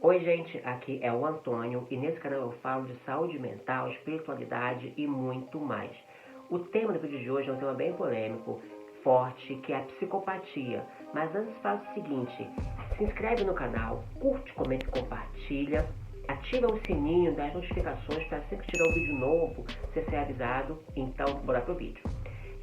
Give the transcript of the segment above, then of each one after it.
Oi gente, aqui é o Antônio e nesse canal eu falo de saúde mental, espiritualidade e muito mais. O tema do vídeo de hoje é um tema bem polêmico, forte, que é a psicopatia. Mas antes faça o seguinte, se inscreve no canal, curte, comenta e compartilha, ativa o sininho das notificações para sempre que tirar um vídeo novo você ser avisado. Então, bora pro vídeo.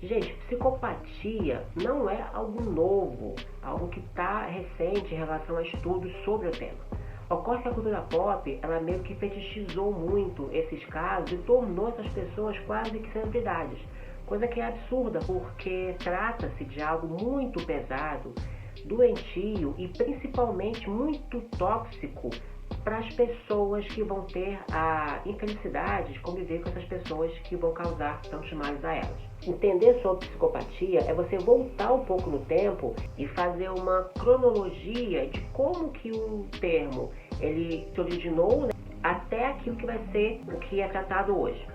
Gente, psicopatia não é algo novo, algo que está recente em relação a estudos sobre o tema. Ocorre que a cultura pop, ela meio que fetichizou muito esses casos e tornou essas pessoas quase que celebridades. Coisa que é absurda, porque trata-se de algo muito pesado, doentio e principalmente muito tóxico para as pessoas que vão ter a infelicidade de conviver com essas pessoas que vão causar tantos males a elas. Entender sobre psicopatia é você voltar um pouco no tempo e fazer uma cronologia de como que o termo ele se originou, né, até aquilo que vai ser o que é tratado hoje.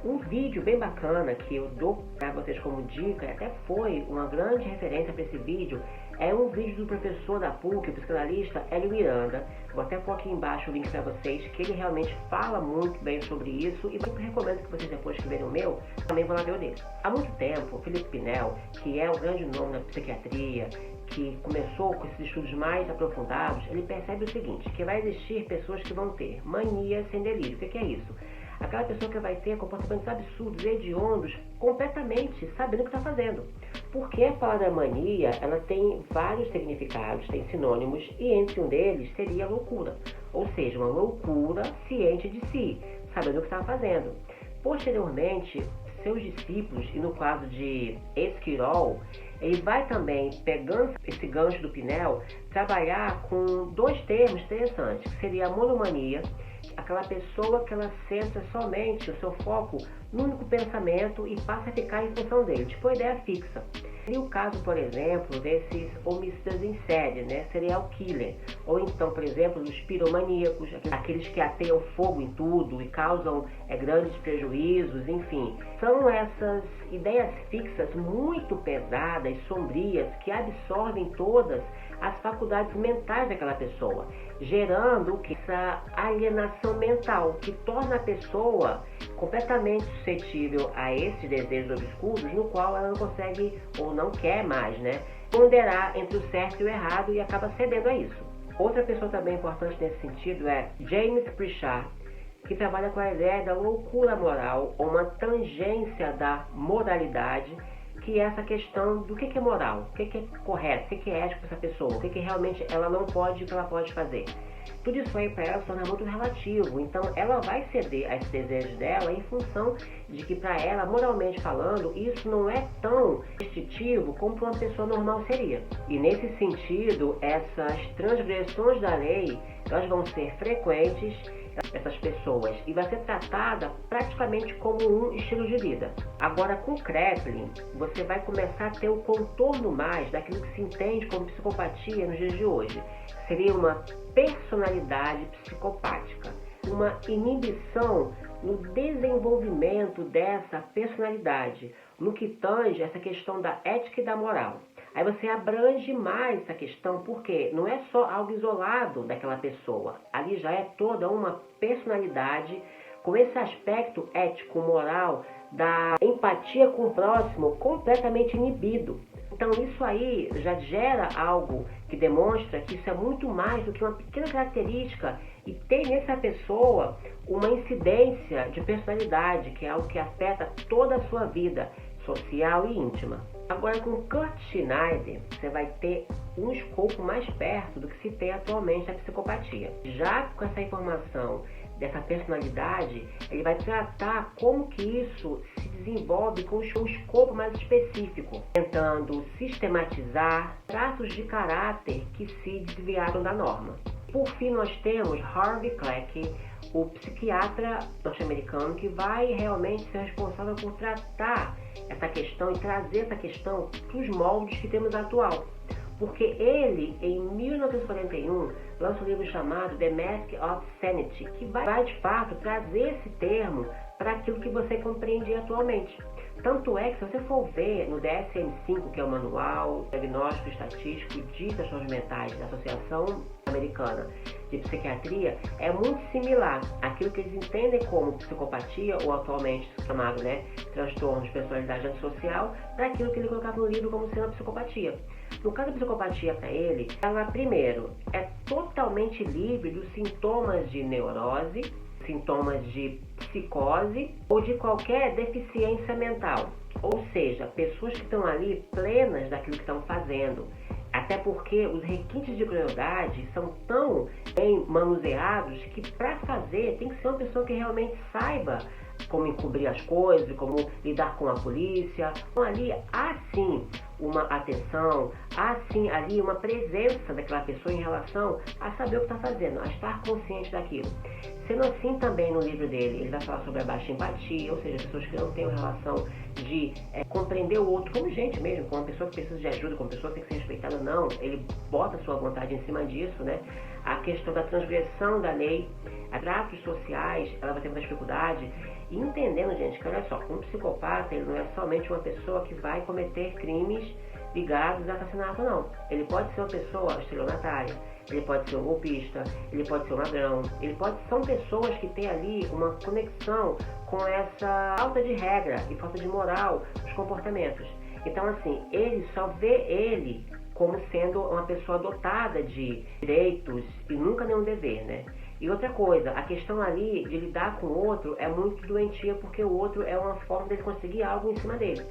Um vídeo bem bacana que eu dou para vocês como dica, e até foi uma grande referência para esse vídeo, é um vídeo do professor da PUC, o psicanalista Hélio Miranda. Vou até pôr aqui embaixo o link para vocês, que ele realmente fala muito bem sobre isso, e eu recomendo que vocês, depois que verem o meu, também vão lá ver o dele. Há muito tempo, Felipe Pinel, que é o grande nome da psiquiatria, que começou com esses estudos mais aprofundados, ele percebe o seguinte, que vai existir pessoas que vão ter mania sem delírio. O que é isso? Aquela pessoa que vai ter comportamentos absurdos, hediondos, completamente sabendo o que está fazendo. Porque a palavra mania, ela tem vários significados, tem sinônimos, e entre um deles seria a loucura. Ou seja, uma loucura ciente de si, sabendo o que está fazendo. Posteriormente, seus discípulos, e no caso de Esquirol, ele vai também, pegando esse gancho do Pinel, trabalhar com dois termos interessantes, que seria a monomania, aquela pessoa que ela centra somente o seu foco no único pensamento e passa a ficar em função dele, tipo a ideia fixa. E o caso, por exemplo, desses homicidas em série, né, serial killer, ou então, por exemplo, dos piromaníacos, aqueles que ateiam fogo em tudo e causam grandes prejuízos, enfim. São essas ideias fixas muito pesadas, sombrias, que absorvem todas as faculdades mentais daquela pessoa, gerando essa alienação mental, que torna a pessoa completamente suscetível a esses desejos obscuros, no qual ela não consegue ou não quer mais, né, ponderar entre o certo e o errado e acaba cedendo a isso. Outra pessoa também importante nesse sentido é James Pritchard, que trabalha com a ideia da loucura moral, ou uma tangência da moralidade, que é essa questão do que é moral, o que é correto, o que é ético para essa pessoa, o que realmente ela não pode, o que ela pode fazer. Tudo isso aí para ela se torna muito relativo, então ela vai ceder a esses desejos dela em função de que para ela, moralmente falando, isso não é tão restritivo como para uma pessoa normal seria. E nesse sentido, essas transgressões da lei, elas vão ser frequentes, essas pessoas, e vai ser tratada praticamente como um estilo de vida. Agora, com Kraepelin, você vai começar a ter o contorno mais daquilo que se entende como psicopatia nos dias de hoje. Seria uma personalidade psicopática, uma inibição no desenvolvimento dessa personalidade, no que tange essa questão da ética e da moral. Aí você abrange mais essa questão, porque não é só algo isolado daquela pessoa. Ali já é toda uma personalidade com esse aspecto ético, moral, da empatia com o próximo completamente inibido. Então isso aí já gera algo que demonstra que isso é muito mais do que uma pequena característica e tem nessa pessoa uma incidência de personalidade, que é algo que afeta toda a sua vida social e íntima. Agora, com Kurt Schneider, você vai ter um escopo mais perto do que se tem atualmente na psicopatia. Já com essa informação dessa personalidade, ele vai tratar como que isso se desenvolve com um escopo mais específico, tentando sistematizar traços de caráter que se desviaram da norma. Por fim, nós temos Harvey Kleck, o psiquiatra norte-americano, que vai realmente ser responsável por tratar essa questão e trazer essa questão para os moldes que temos atual. Porque ele, em 1941, lança um livro chamado The Mask of Sanity, que vai de fato trazer esse termo para aquilo que você compreende atualmente. Tanto é que, se você for ver no DSM-5, que é o Manual Diagnóstico Estatístico de Transtornos Mentais da Associação americana de psiquiatria é muito similar àquilo que eles entendem como psicopatia, ou atualmente chamado, né, transtorno de personalidade antissocial, daquilo que ele colocava no livro como sendo a psicopatia. No caso da psicopatia para ele, ela primeiro é totalmente livre dos sintomas de neurose, sintomas de psicose ou de qualquer deficiência mental. Ou seja, pessoas que estão ali plenas daquilo que estão fazendo. Até porque os requintes de crueldade são tão bem manuseados que para fazer tem que ser uma pessoa que realmente saiba como encobrir as coisas, como lidar com a polícia. Então ali há sim uma atenção, há sim ali uma presença daquela pessoa em relação a saber o que está fazendo, a estar consciente daquilo. Sendo assim também no livro dele, ele vai falar sobre a baixa empatia, ou seja, pessoas que não têm uma relação de compreender o outro como gente mesmo, como uma pessoa que precisa de ajuda, como uma pessoa que tem que ser respeitada, não. Ele bota a sua vontade em cima disso, né? A questão da transgressão da lei, tratos sociais, ela vai ter muita dificuldade. E entendendo, gente, que olha só, um psicopata, ele não é somente uma pessoa que vai cometer crimes ligados a assassinato, não. Ele pode ser uma pessoa estelionatária, ele pode ser um golpista, ele pode ser um ladrão, são pessoas que têm ali uma conexão com essa falta de regra e falta de moral dos comportamentos. Então, assim, ele só vê ele como sendo uma pessoa dotada de direitos e nunca nenhum dever, né? E outra coisa, a questão ali de lidar com o outro é muito doentia, porque o outro é uma forma dele conseguir algo em cima dele.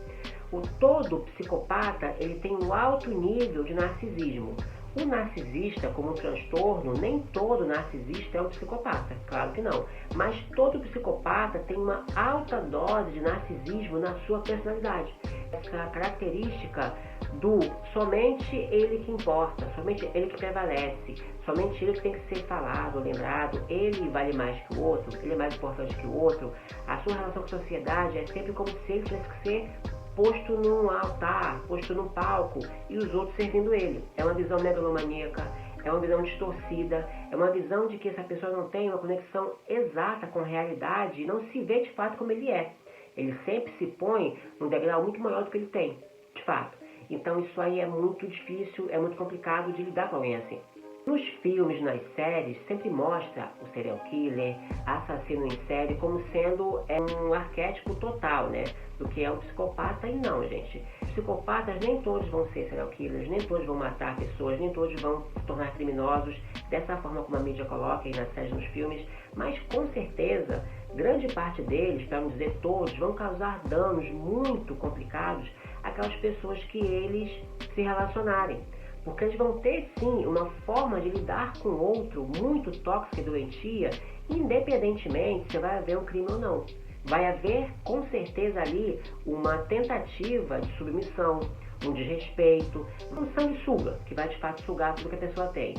Todo psicopata, ele tem um alto nível de narcisismo. O narcisista, como um transtorno, nem todo narcisista é um psicopata, claro que não. Mas todo psicopata tem uma alta dose de narcisismo na sua personalidade. Essa característica do somente ele que importa, somente ele que prevalece, somente ele que tem que ser falado, lembrado, ele vale mais que o outro, ele é mais importante que o outro. A sua relação com a sociedade é sempre como se ele tivesse que ser posto num altar, posto num palco e os outros servindo ele. É uma visão megalomaníaca, é uma visão distorcida, é uma visão de que essa pessoa não tem uma conexão exata com a realidade e não se vê de fato como ele é. Ele sempre se põe num degrau muito maior do que ele tem, de fato. Então isso aí é muito difícil, é muito complicado de lidar com alguém assim. Nos filmes, nas séries, sempre mostra o serial killer, assassino em série, como sendo um arquétipo total, né? Do que é um psicopata. E não, gente. Psicopatas nem todos vão ser serial killers, nem todos vão matar pessoas, nem todos vão se tornar criminosos dessa forma como a mídia coloca aí nas séries, nos filmes. Mas com certeza, grande parte deles, para não dizer todos, vão causar danos muito complicados àquelas pessoas que eles se relacionarem. Porque eles vão ter, sim, uma forma de lidar com o outro muito tóxica e doentia, independentemente se vai haver um crime ou não. Vai haver, com certeza, ali uma tentativa de submissão, um desrespeito, um sanguessuga, que vai de fato sugar tudo que a pessoa tem.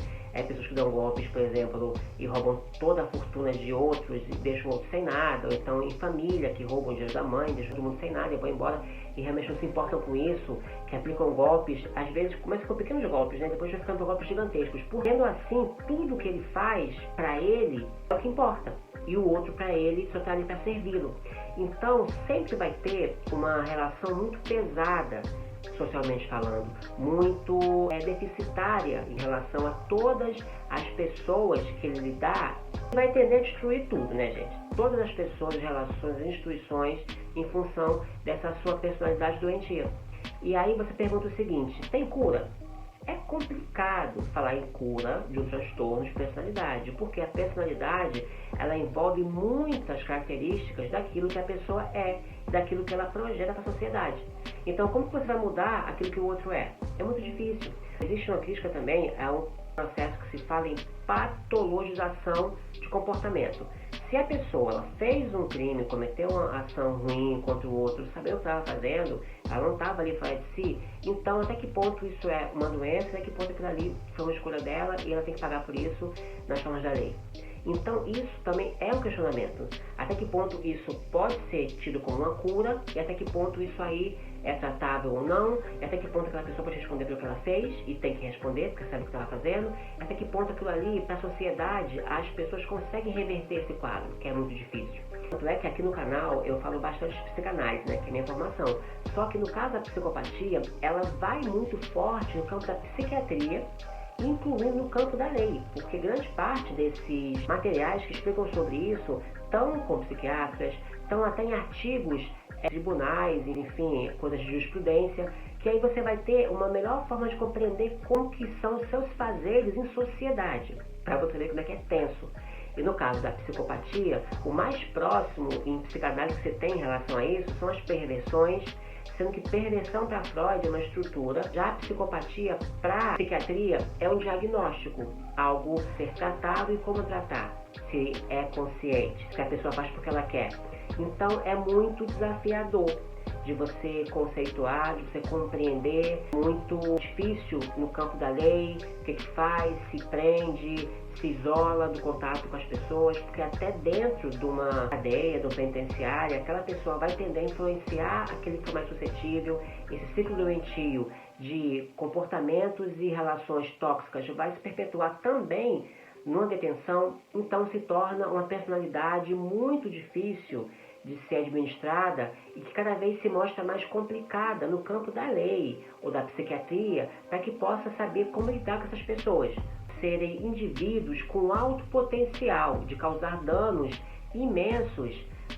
Pessoas que dão golpes, por exemplo, e roubam toda a fortuna de outros e deixam o outro sem nada, ou então em família, que roubam o dinheiro da mãe, deixam todo mundo sem nada e vão embora e realmente não se importam com isso, que aplicam golpes, às vezes começam com pequenos golpes, né? Depois vai ficando golpes gigantescos. Sendo assim, tudo que ele faz, para ele, é o que importa. E o outro, para ele, só está ali para servi-lo. Então, sempre vai ter uma relação muito pesada, socialmente falando, muito deficitária em relação a todas as pessoas que ele lidar. Vai tender a destruir tudo, né, gente? Todas as pessoas, relações, instituições, em função dessa sua personalidade doentia. E aí você pergunta o seguinte: tem cura? É complicado falar em cura de um transtorno de personalidade, porque a personalidade, ela envolve muitas características daquilo que a pessoa é, daquilo que ela projeta para a sociedade. Então, como que você vai mudar aquilo que o outro é? É muito difícil. Existe uma crítica também a um processo que se fala em patologização de comportamento. Se a pessoa ela fez um crime, cometeu uma ação ruim contra o outro, sabendo o que estava fazendo, ela não estava ali fora de si, então até que ponto isso é uma doença, até que ponto aquilo ali foi uma escolha dela e ela tem que pagar por isso nas formas da lei. Então isso também é um questionamento. Até que ponto isso pode ser tido como uma cura e até que ponto isso aí é tratável ou não, e até que ponto aquela pessoa pode responder pelo que ela fez e tem que responder porque sabe o que estava fazendo, até que ponto aquilo ali, para a sociedade, as pessoas conseguem reverter esse quadro, que é muito difícil. Tanto é que aqui no canal eu falo bastante de psicanálise, né, que é a minha formação. Só que no caso da psicopatia, ela vai muito forte no campo da psiquiatria incluindo no campo da lei, porque grande parte desses materiais que explicam sobre isso estão com psiquiatras, estão até em artigos, tribunais, enfim, coisas de jurisprudência, que aí você vai ter uma melhor forma de compreender como que são os seus fazeres em sociedade, para você ver como é que é tenso. E no caso da psicopatia, o mais próximo em psicanálise que você tem em relação a isso são as perversões, sendo que perversão para Freud é uma estrutura, já a psicopatia para a psiquiatria é um diagnóstico, algo a ser tratado e como tratar, se é consciente, se a pessoa faz porque ela quer. Então é muito desafiador de você conceituar, de você compreender, muito difícil no campo da lei, o que faz, se prende, se isola do contato com as pessoas, porque até dentro de uma cadeia, de uma penitenciária, aquela pessoa vai tender a influenciar aquele que é mais suscetível, esse ciclo doentio de comportamentos e relações tóxicas vai se perpetuar também numa detenção, então se torna uma personalidade muito difícil de ser administrada e que cada vez se mostra mais complicada no campo da lei ou da psiquiatria para que possa saber como lidar com essas pessoas. Serem indivíduos com alto potencial de causar danos imensos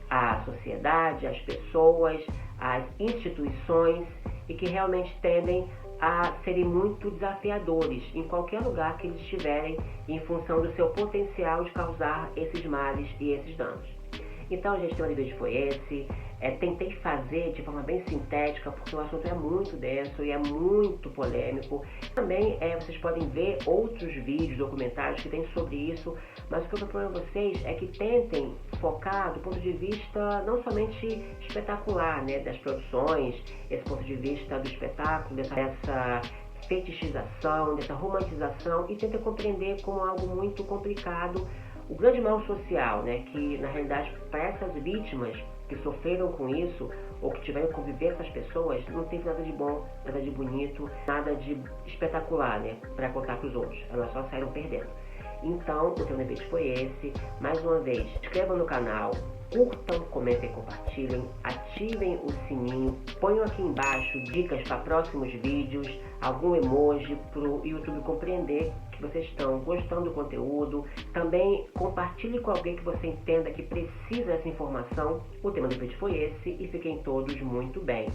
à sociedade, às pessoas, às instituições e que realmente tendem a serem muito desafiadores em qualquer lugar que eles estiverem em função do seu potencial de causar esses males e esses danos. Então, gente, o tema de vídeo foi esse. Tentei fazer de forma bem sintética, porque o assunto é muito denso e é muito polêmico. Também vocês podem ver outros vídeos, documentários que tem sobre isso, mas o que eu proponho a vocês é que tentem focar do ponto de vista não somente espetacular, né, das produções, esse ponto de vista do espetáculo, dessa fetichização, dessa romantização, e tentem compreender como algo muito complicado o grande mal social, né, que na realidade para essas vítimas que sofreram com isso ou que tiveram que conviver com essas pessoas, não teve nada de bom, nada de bonito, nada de espetacular, né, para contar para os outros. Elas só saíram perdendo. Então, o tema do vídeo foi esse. Mais uma vez, se inscrevam no canal, curtam, comentem, compartilhem, ativem o sininho, ponham aqui embaixo dicas para próximos vídeos, algum emoji para o YouTube compreender que vocês estão gostando do conteúdo. Também compartilhe com alguém que você entenda que precisa dessa informação. O tema do vídeo foi esse e fiquem todos muito bem.